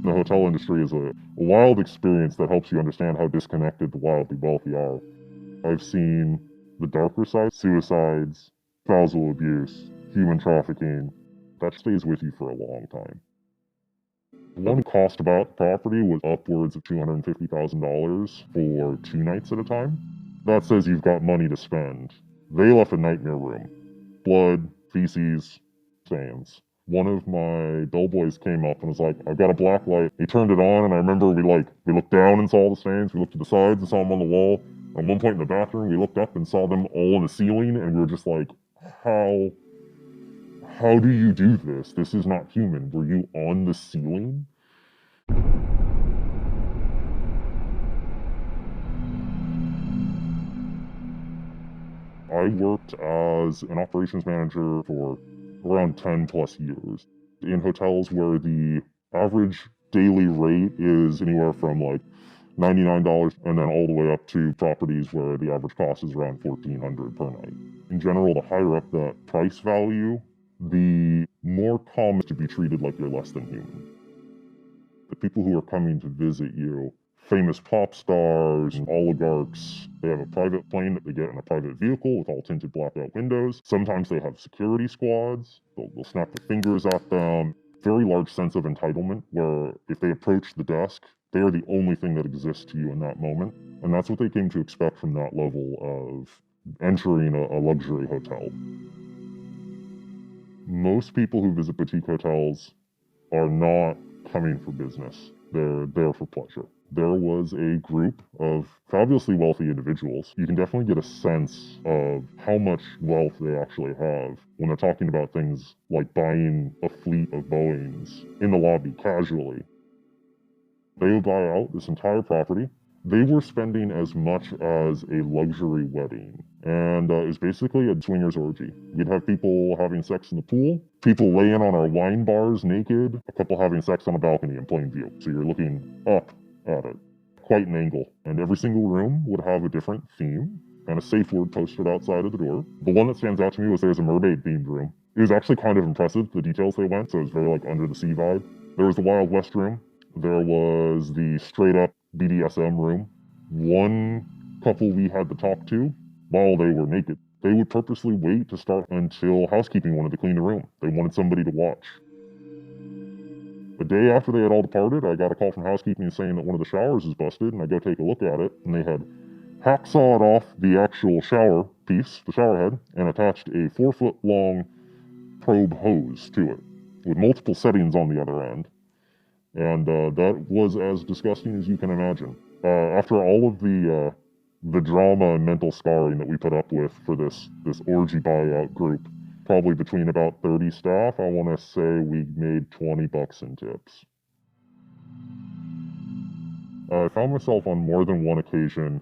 The hotel industry is a wild experience that helps you understand how disconnected the wildly wealthy are. I've seen the darker side, suicides, spousal abuse, human trafficking. That stays with you for a long time. One cost about the property was upwards of $250,000 for 2 nights at a time. That says you've got money to spend. They left a nightmare room. Blood, feces, stains. One of my bellboys came up and was like, I've got a black light. He turned it on, and I remember we looked down and saw all the stains. We looked to the sides and saw them on the wall. At one point in the bathroom, we looked up and saw them all on the ceiling, and we were just like, how do you do this? This is not human. Were you on the ceiling? I worked as an operations manager for around 10 plus years in hotels where the average daily rate is anywhere from like $99 and then all the way up to properties where the average cost is around $1,400 per night. In general, the higher up that price value, the more common to be treated like you're less than human. The people who are coming to visit you, famous pop stars and oligarchs, they have a private plane that they get in a private vehicle with all tinted blackout windows. Sometimes they have security squads. They'll snap their fingers at them. Very large sense of entitlement where if they approach the desk, they are the only thing that exists to you in that moment. And that's what they came to expect from that level of entering a luxury hotel. Most people who visit boutique hotels are not coming for business. They're there for pleasure. There was a group of fabulously wealthy individuals. You can definitely get a sense of how much wealth they actually have when they're talking about things like buying a fleet of Boeings in the lobby casually. They would buy out this entire property. They were spending as much as a luxury wedding. And it was basically a swingers orgy. You'd have people having sex in the pool, people laying on our wine bars naked, a couple having sex on a balcony in plain view. So you're looking up at it. Quite an angle. And every single room would have a different theme and a safe word posted outside of the door. The one that stands out to me was there's a mermaid-themed room. It was actually kind of impressive, the details they went, so it was very like under the sea vibe. There was the Wild West room. There was the straight-up BDSM room. One couple we had to talk to, while they were naked, they would purposely wait to start until housekeeping wanted to clean the room. They wanted somebody to watch. The day after they had all departed, I got a call from housekeeping saying that one of the showers was busted, and I go take a look at it, and they had hacksawed off the actual shower piece, the shower head, and attached a 4-foot-long probe hose to it, with multiple settings on the other end. And that was as disgusting as you can imagine. After all of the drama and mental scarring that we put up with for this orgy buyout group, probably between about 30 staff, I want to say we made $20 in tips. I found myself on more than one occasion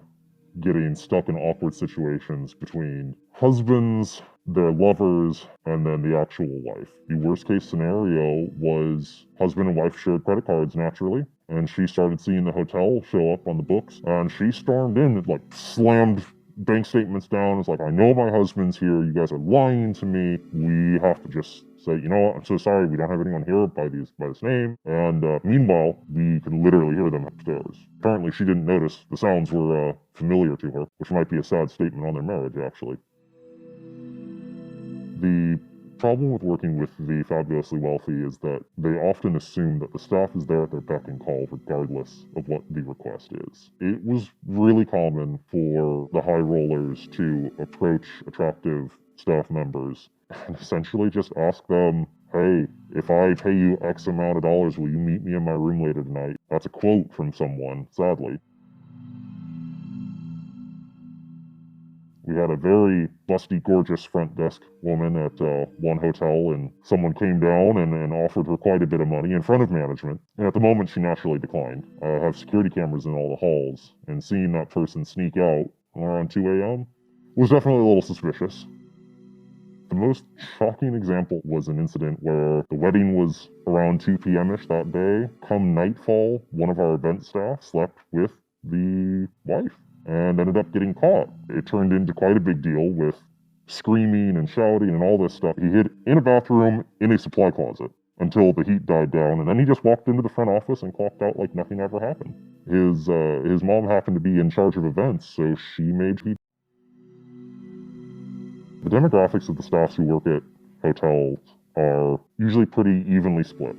getting stuck in awkward situations between husbands, their lovers, and then the actual wife. The worst case scenario was husband and wife shared credit cards naturally, and she started seeing the hotel show up on the books, and she stormed in and slammed bank statements down. It's like, I know my husband's here, you guys are lying to me, we have to just say, you know what, I'm so sorry, we don't have anyone here by this name. And meanwhile, we could literally hear them upstairs. Apparently she didn't notice the sounds were familiar to her, which might be a sad statement on their marriage, actually. The problem with working with the fabulously wealthy is that they often assume that the staff is there at their beck and call regardless of what the request is. It was really common for the high rollers to approach attractive staff members and essentially just ask them, hey, if I pay you X amount of dollars, will you meet me in my room later tonight? That's a quote from someone, sadly. We had a very busty, gorgeous front desk woman at one hotel, and someone came down and offered her quite a bit of money in front of management. And at the moment, she naturally declined. I have security cameras in all the halls, and seeing that person sneak out around 2 a.m. was definitely a little suspicious. The most shocking example was an incident where the wedding was around 2 p.m.-ish that day. Come nightfall, one of our event staff slept with the wife and ended up getting caught. It turned into quite a big deal with screaming and shouting and all this stuff. He hid in a bathroom in a supply closet. until the heat died down, and then he just walked into the front office and clocked out like nothing ever happened. His mom happened to be in charge of events, so she made sure. The demographics of the staffs who work at hotels are usually pretty evenly split.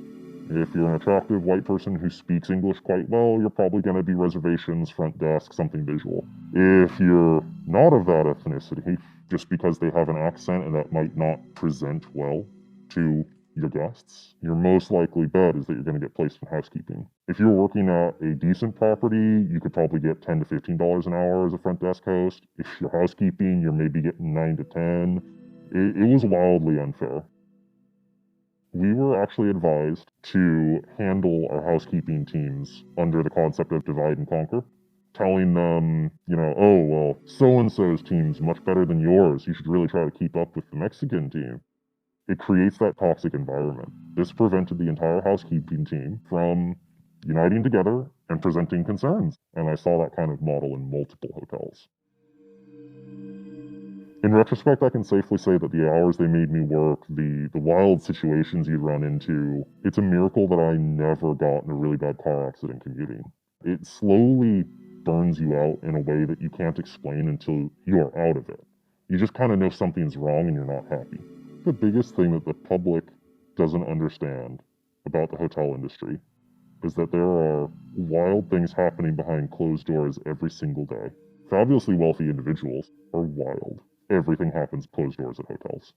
If you're an attractive white person who speaks English quite well, you're probably going to be reservations, front desk, something visual. If you're not of that ethnicity, just because they have an accent and that might not present well to your guests, your most likely bet is that you're going to get placed in housekeeping. If you're working at a decent property, you could probably get $10 to $15 an hour as a front desk host. If you're housekeeping, you're maybe getting 9 to 10. It was wildly unfair. We were actually advised to handle our housekeeping teams under the concept of divide and conquer, telling them, oh, well, so-and-so's team's much better than yours. You should really try to keep up with the Mexican team. It creates that toxic environment. This prevented the entire housekeeping team from uniting together and presenting concerns. And I saw that kind of model in multiple hotels. In retrospect, I can safely say that the hours they made me work, the wild situations you'd run into, it's a miracle that I never got in a really bad car accident commuting. It slowly burns you out in a way that you can't explain until you are out of it. You just kind of know something's wrong and you're not happy. The biggest thing that the public doesn't understand about the hotel industry is that there are wild things happening behind closed doors every single day. Fabulously wealthy individuals are wild. Everything happens closed doors at hotels.